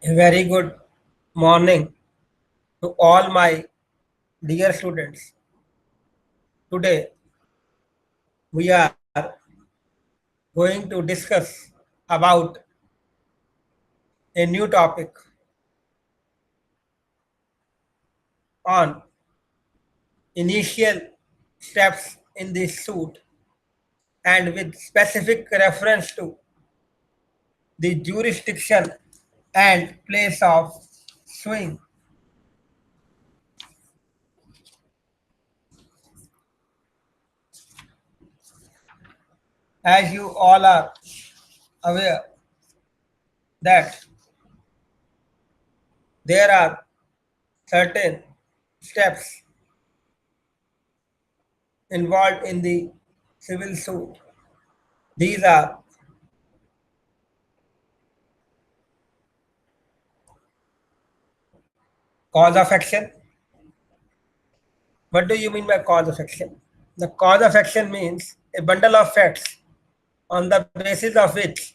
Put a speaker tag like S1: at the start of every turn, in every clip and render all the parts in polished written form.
S1: A very good morning to all my dear students. Today we are going to discuss about a new topic on initial steps in this suit and with specific reference to the jurisdiction and place of suing. As you all are aware that there are certain steps involved in the civil suit. These are cause of action. What do you mean by cause of action? The cause of action means a bundle of facts on the basis of which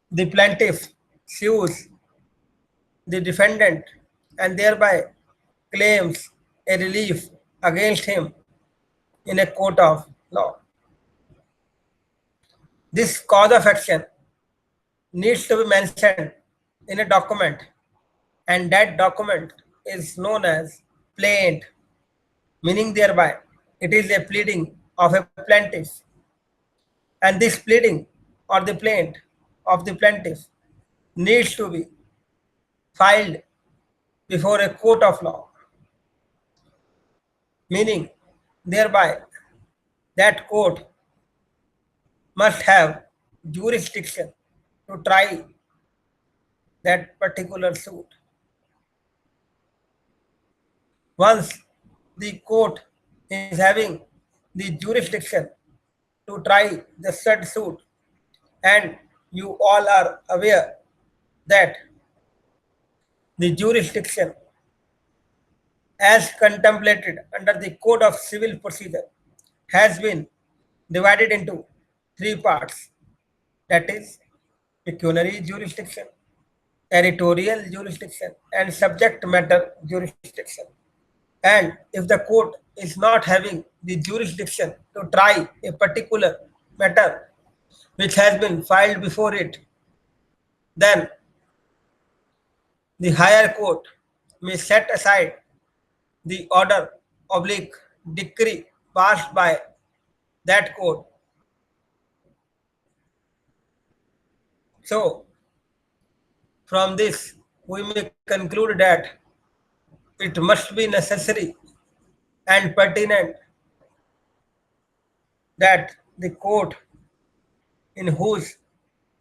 S1: the plaintiff sues the defendant and thereby claims a relief against him in a court of law. This cause of action needs to be mentioned in a document, and that document is known as plaint, meaning thereby it is a pleading of a plaintiff. And this pleading or the plaint of the plaintiff needs to be filed before a court of law, meaning thereby that court must have jurisdiction to try that particular suit. Once the court is having the jurisdiction to try the said suit, and you all are aware that the jurisdiction as contemplated under the Code of Civil Procedure has been divided into three parts, that is, pecuniary jurisdiction, territorial jurisdiction, and subject matter jurisdiction. And if the court is not having the jurisdiction to try a particular matter which has been filed before it, then the higher court may set aside the order oblique decree passed by that court. So, from this, we may conclude that it must be necessary and pertinent that the court in whose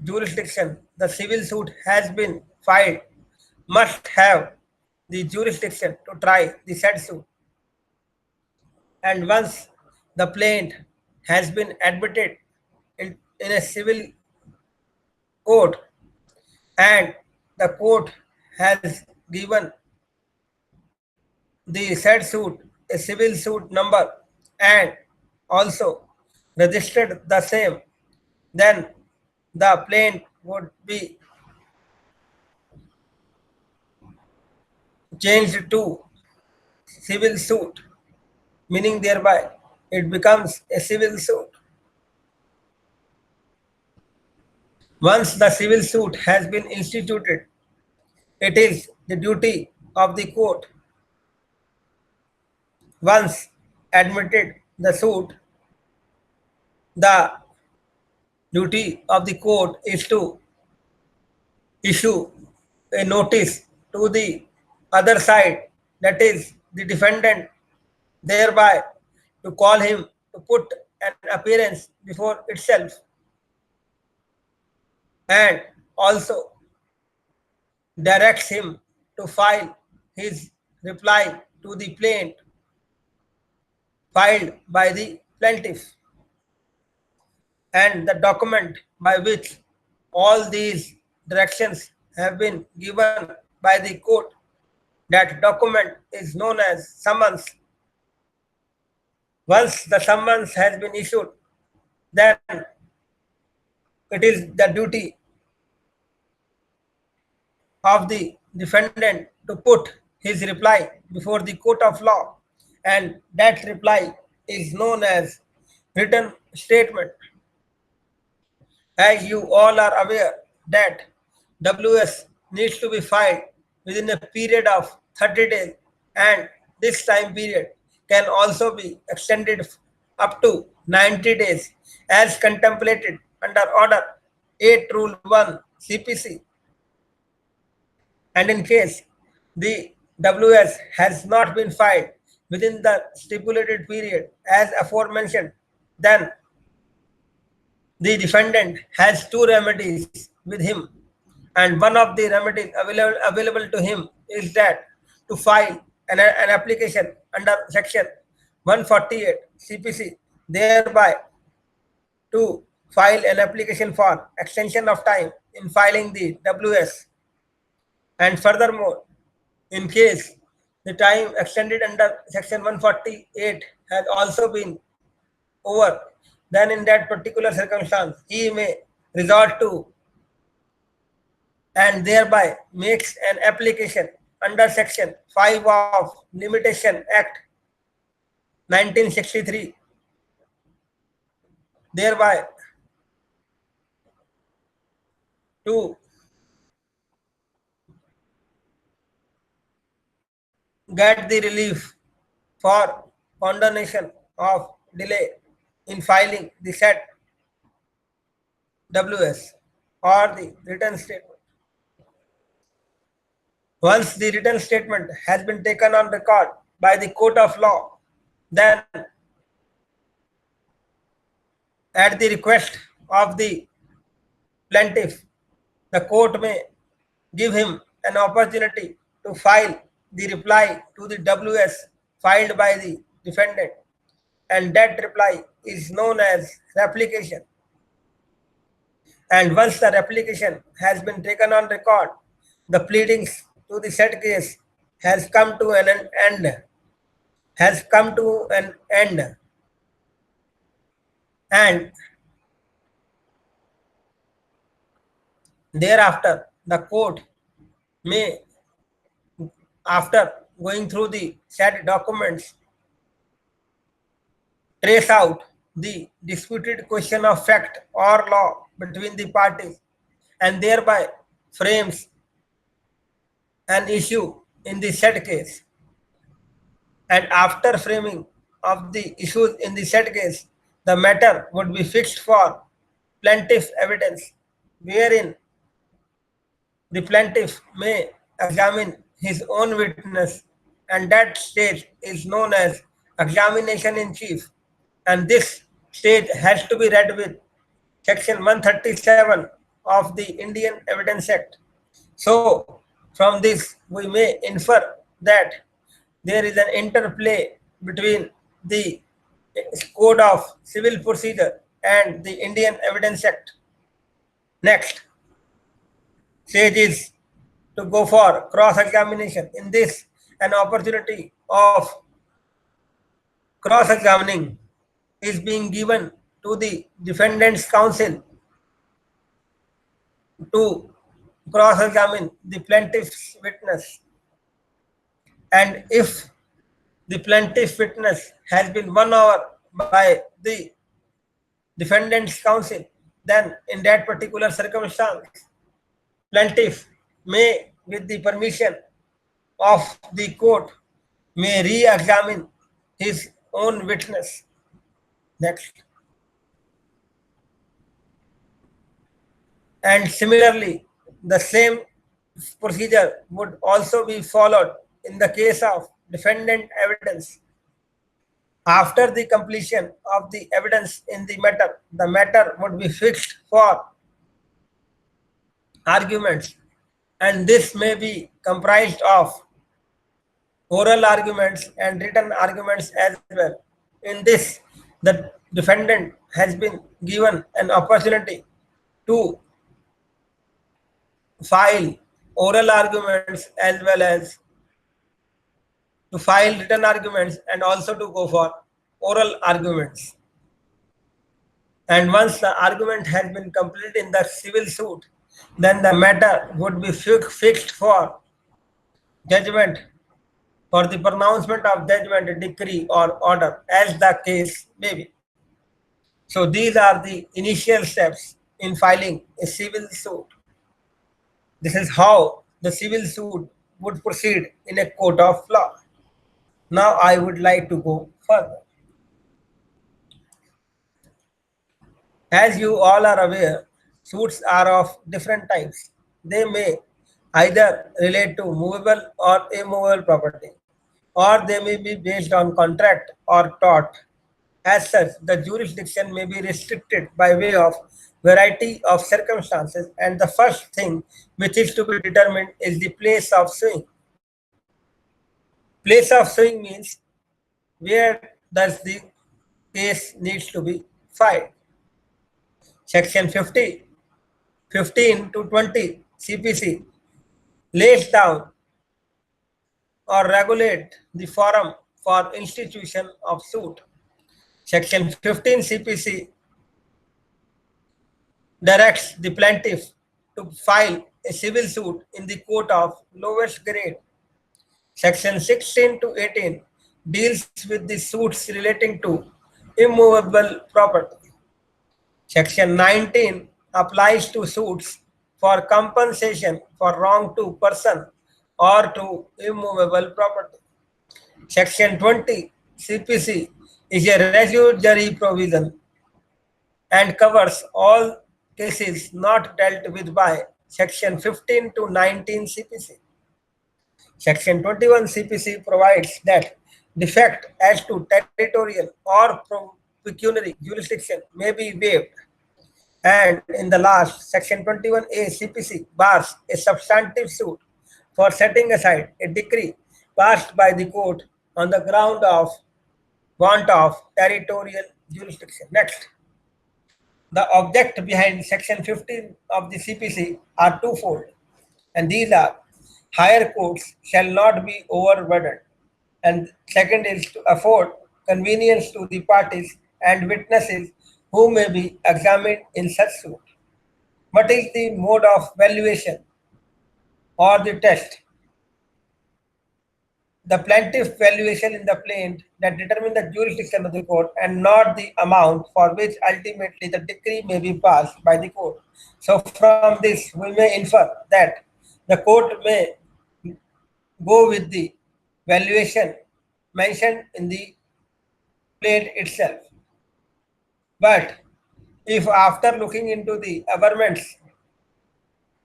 S1: jurisdiction the civil suit has been filed must have the jurisdiction to try the said suit. And once the plaint has been admitted in a civil court and the court has given the said suit a civil suit number and also registered the same, then the plaint would be changed to civil suit, meaning thereby it becomes a civil suit. Once the civil suit has been instituted, it is the duty of the court, once admitted the suit, the duty of the court is to issue a notice to the other side, that is the defendant, thereby to call him to put an appearance before itself, and also directs him to file his reply to the plaint filed by the plaintiff, and the document by which all these directions have been given by the court, that document is known as summons. Once the summons has been issued, then it is the duty of the defendant to put his reply before the court of law, and that reply is known as written statement. As you all are aware that WS needs to be filed within a period of 30 days, and this time period can also be extended up to 90 days as contemplated under Order 8 Rule 1 CPC. And in case the WS has not been filed within the stipulated period as aforementioned, then the defendant has two remedies with him, and one of the remedies available to him is that to file an application under section 148 CPC, thereby to file an application for extension of time in filing the WS. And furthermore, in case the time extended under section 148 has also been over, then in that particular circumstance, he may resort to and thereby makes an application under section 5 of Limitation Act 1963, thereby to get the relief for condonation of delay in filing the said WS or the written statement. Once the written statement has been taken on record by the court of law, then at the request of the plaintiff, the court may give him an opportunity to file the reply to the WS filed by the defendant, and that reply is known as replication. And once the replication has been taken on record, the pleadings to the said case has come to an end, and thereafter the court may, after going through the said documents, trace out the disputed question of fact or law between the parties, and thereby frames an issue in the said case. And after framing of the issues in the said case, the matter would be fixed for plaintiff evidence, wherein the plaintiff may examine his own witness, and that stage is known as examination in chief. And this stage has to be read with section 137 of the Indian Evidence Act. So, from this, we may infer that there is an interplay between the Code of Civil Procedure and the Indian Evidence Act. Next stage is to go for cross-examination. In this, an opportunity of cross-examining is being given to the defendant's counsel to cross-examine the plaintiff's witness. And if the plaintiff witness has been won over by the defendant's counsel, then in that particular circumstance, plaintiff may, with the permission of the court, may re-examine his own witness. Next. And similarly, the same procedure would also be followed in the case of defendant evidence. After the completion of the evidence in the matter would be fixed for arguments, and this may be comprised of oral arguments and written arguments as well. In this, the defendant has been given an opportunity to file oral arguments as well as to file written arguments, and also to go for oral arguments. And once the argument has been completed in the civil suit, then the matter would be fixed for judgment, for the pronouncement of judgment, decree, or order, as the case may be. So these are the initial steps in filing a civil suit. This is how the civil suit would proceed in a court of law. Now I would like to go further. As you all are aware, suits are of different types. They may either relate to movable or immovable property, or they may be based on contract or tort. As such, the jurisdiction may be restricted by way of variety of circumstances, and the first thing which is to be determined is the place of suing. Place of suing means where does the case needs to be filed. Section 50, 15 to 20 CPC lays down or regulate the forum for institution of suit. Section 15 CPC directs the plaintiff to file a civil suit in the court of lowest grade. Section 16 to 18 deals with the suits relating to immovable property. Section 19 applies to suits for compensation for wrong to person or to immovable property. Section 20 CPC is a residuary provision and covers all cases not dealt with by Section 15 to 19 CPC. Section 21 CPC provides that defect as to territorial or pecuniary jurisdiction may be waived. And in the last, Section 21A CPC bars a substantive suit for setting aside a decree passed by the court on the ground of want of territorial jurisdiction. Next, the object behind Section 15 of the CPC are twofold, and these are higher courts shall not be overburdened, and second is to afford convenience to the parties and witnesses who may be examined in such suit. What is the mode of valuation or the test? The plaintiff valuation in the plaint that determine the jurisdiction of the court and not the amount for which ultimately the decree may be passed by the court. So from this we may infer that the court may go with the valuation mentioned in the plaint itself. But if after looking into the averments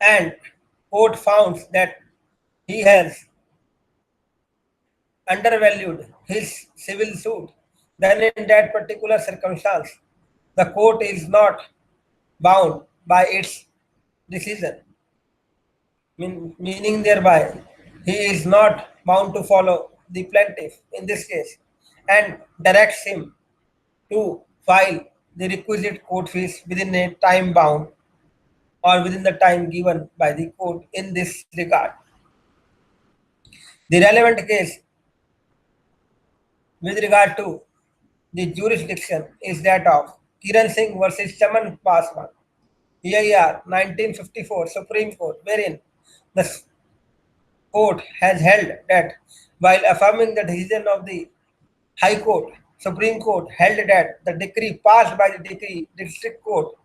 S1: and court found that he has undervalued his civil suit, then in that particular circumstance, the court is not bound by its decision, meaning thereby he is not bound to follow the plaintiff in this case and directs him to file the requisite court fees within a time bound or within the time given by the court in this regard. The relevant case with regard to the jurisdiction is that of Kiran Singh versus Chaman Paswan, EIR 1954 Supreme Court, wherein the court has held that while affirming the decision of the High Court, Supreme Court held that the decree passed by the decree district court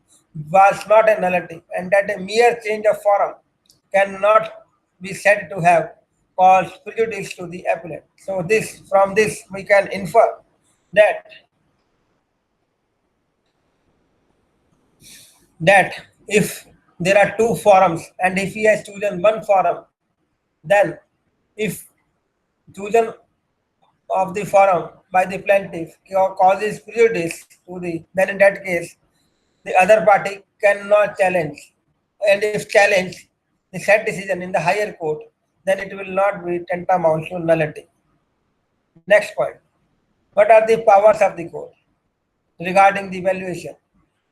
S1: was not a nullity and that a mere change of forum cannot be said to have caused prejudice to the appellant. So this from this we can infer that if there are two forums and if he has chosen one forum, then if chosen of the forum by the plaintiff causes prejudice to the, then in that case the other party cannot challenge, and if challenged the said decision in the higher court, then it will not be tantamount to nullity. Next point, what are the powers of the court regarding the valuation?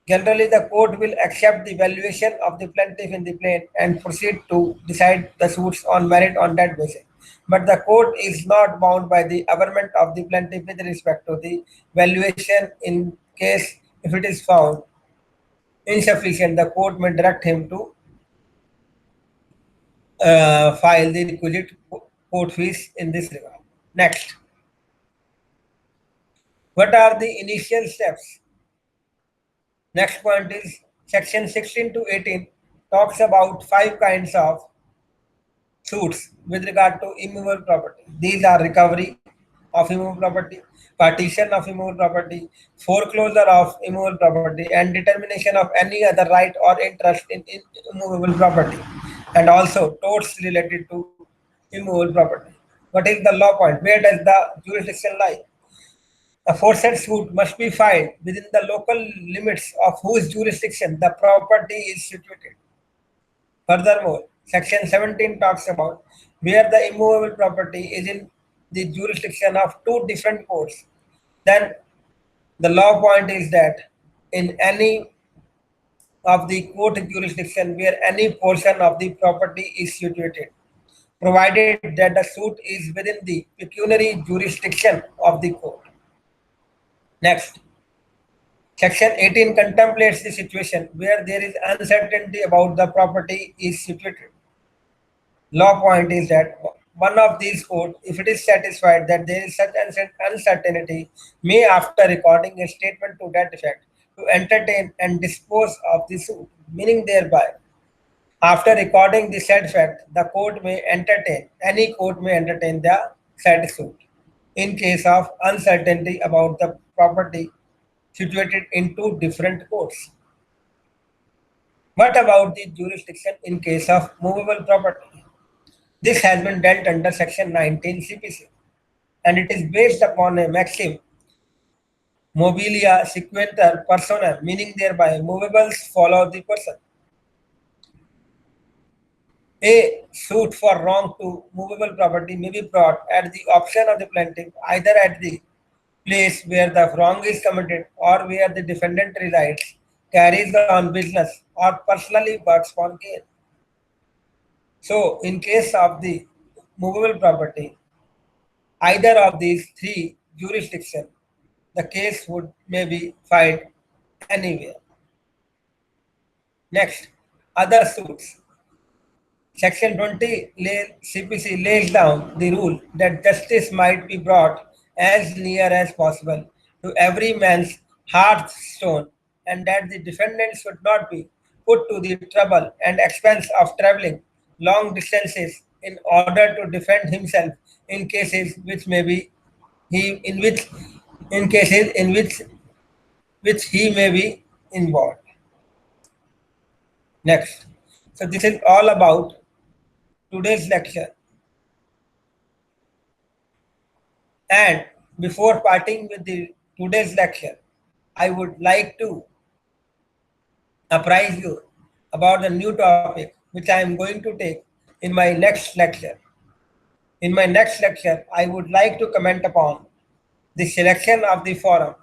S1: Generally, the court will accept the valuation of the plaintiff in the plaint and proceed to decide the suits on merit on that basis. But the court is not bound by the averment of the plaintiff with respect to the valuation in case if it is found insufficient, the court may direct him to file the requisite court fees in this regard. Next, what are the initial steps? Next point is section 16 to 18 talks about five kinds of suits with regard to immovable property. These are recovery of immovable property, partition of immovable property, foreclosure of immovable property, and determination of any other right or interest in immovable property, and also torts related to immovable property. What is the law point? Where does the jurisdiction lie? A aforesaid suit must be filed within the local limits of whose jurisdiction the property is situated. Furthermore, Section 17 talks about where the immovable property is in the jurisdiction of two different courts. Then the law point is that in any of the court jurisdiction where any portion of the property is situated, provided that the suit is within the pecuniary jurisdiction of the court. Next, Section 18 contemplates the situation where there is uncertainty about the property is situated. Law point is that one of these court, if it is satisfied that there is such uncertainty, may, after recording a statement to that effect, to entertain and dispose of the suit, meaning thereby, after recording the said fact, the court may entertain, any court may entertain the said suit in case of uncertainty about the property situated in two different courts. What about the jurisdiction in case of movable property? This has been dealt under Section 19 CPC and it is based upon a maxim mobilia sequenter persona, meaning thereby movables follow the person. A suit for wrong to movable property may be brought at the option of the plaintiff either at the place where the wrong is committed or where the defendant resides, carries on business, or personally works for gain. So, in case of the movable property, either of these three jurisdictions, the case would may be filed anywhere. Next, other suits. Section 20 CPC lays down the rule that justice might be brought as near as possible to every man's hearthstone and that the defendant should not be put to the trouble and expense of traveling long distances in order to defend himself in cases which may be he in which in cases in which he may be involved. Next. So this is all about today's lecture. And before parting with the today's lecture, I would like to apprise you about the new topic which I am going to take in my next lecture. In my next lecture, I would like to comment upon the selection of the forum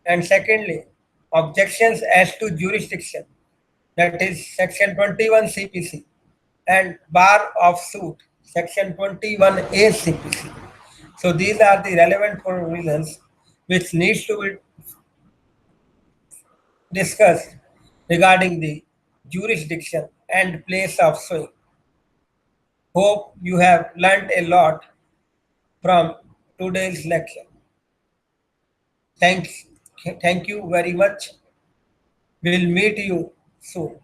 S1: and secondly, objections as to jurisdiction, that is section 21 CPC and bar of suit, section 21A CPC. So these are the relevant provisions which needs to be discussed regarding the jurisdiction and place of suing. Hope you have learnt a lot from today's lecture. Thanks. Thank you very much. We'll meet you soon.